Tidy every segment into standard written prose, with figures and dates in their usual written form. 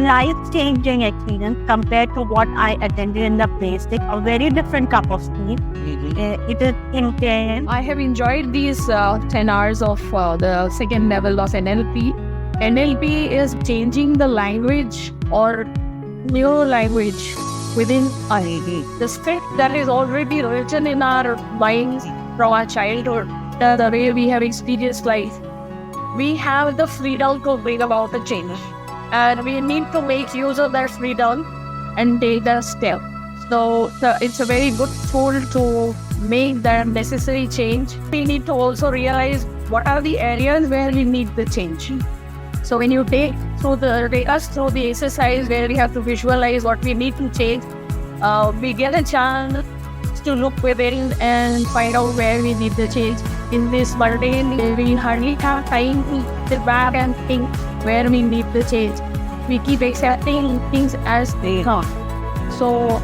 life-changing experience compared to what I attended in the basic. A very different cup of tea. It is intense. I have enjoyed these 10 hours of the second level of NLP. NLP is changing the language or neuro-language within us. The script that is already written in our minds from our childhood, the way we have experienced life. We have the freedom to bring about a change. And we need to make use of that freedom and take that step. So it's a very good tool to make that necessary change. We need to also realize what are the areas where we need the change. So when you take us through the exercise where we have to visualize what we need to change, we get a chance to look within and find out where we need the change. In this mundane, we hardly have time to sit back and think where we need the change. We keep accepting things as they come. So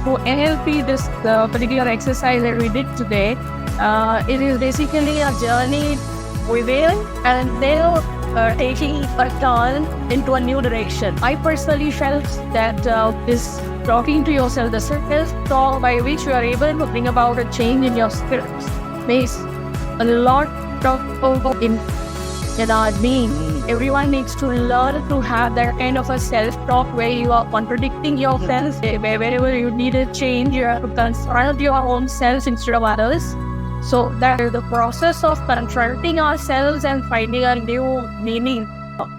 for NLP, this particular exercise that we did today, it is basically a journey within and then taking a turn into a new direction. I personally felt that this talking to yourself, the self-talk by which you are able to bring about a change in your spirit, makes a lot of in our being. Everyone needs to learn to have that kind of a self-talk where you are contradicting yourself. Wherever you need a change, you have to confront your own self instead of others. So that the process of confronting ourselves and finding a new meaning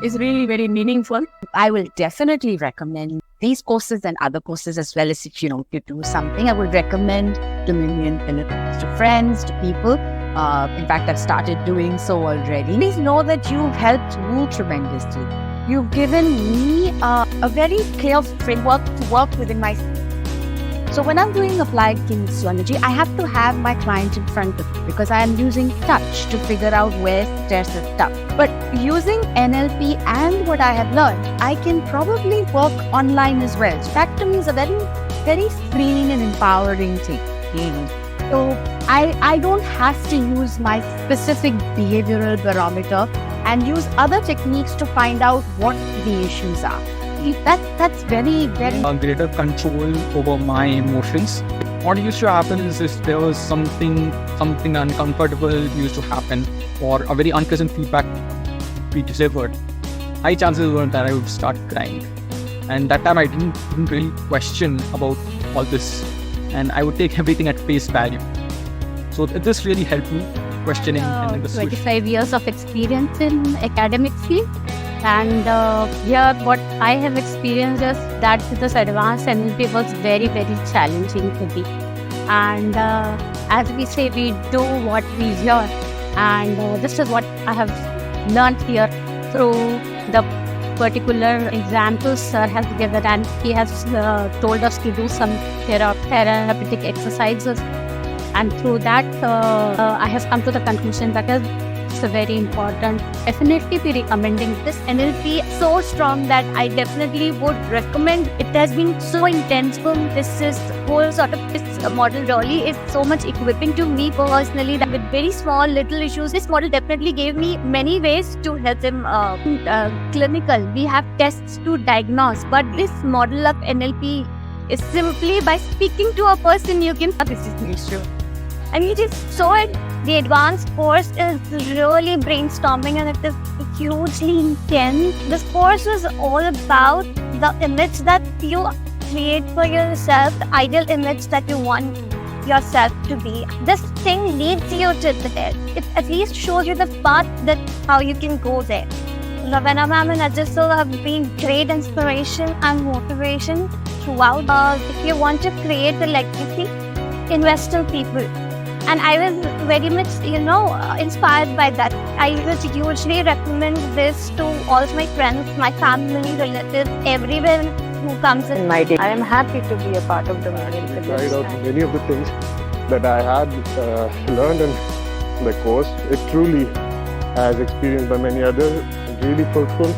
is really very meaningful. I will definitely recommend these courses and other courses as well. As if you do something, I would recommend to to friends, to people. In fact, I've started doing so already. Please know that you've helped me tremendously. You've given me a very clear framework to work within myself. So when I'm doing applied kinesiology, I have to have my client in front of me because I am using touch to figure out where there's the stuff. But using NLP and what I have learned, I can probably work online as well. That to me is a very, very freeing and empowering thing. So I don't have to use my specific behavioral barometer and use other techniques to find out what the issues are. That's very, very... greater control over my emotions. What used to happen is if there was something uncomfortable used to happen or a very unpleasant feedback we delivered, high chances were that I would start crying. And that time I didn't really question about all this. And I would take everything at face value. So this really helped me questioning. 25 years of experience in academic field. And here what I have experienced is that this advanced NLP was very, very challenging to me. And as we say, we do what we hear. And this is what I have learned here through the particular examples sir has given, and he has told us to do some therapeutic exercises. And through that, I have come to the conclusion that it's very important. Definitely be recommending this NLP so strong that I definitely would recommend. It has been so intense. This is whole sort of this model really is so much equipping to me personally that with very small little issues, this model definitely gave me many ways to help them clinical. We have tests to diagnose, but this model of NLP is simply by speaking to a person you can this is the issue. I mean, it is so the advanced course is really brainstorming and it is hugely intense. This course was all about the image that you create for yourself, the ideal image that you want yourself to be. This thing leads you to there. It at least shows you the path that how you can go there. Ravana ma'am and Ajay sir have been great inspiration and motivation throughout. If you want to create a legacy, invest in people. And I was very much, inspired by that. I would hugely recommend this to all my friends, my family, relatives, everyone who comes in my day. I am happy to be a part of the model. Tried out many of the things that I had learned in the course. It truly, as experienced by many others, really fulfilled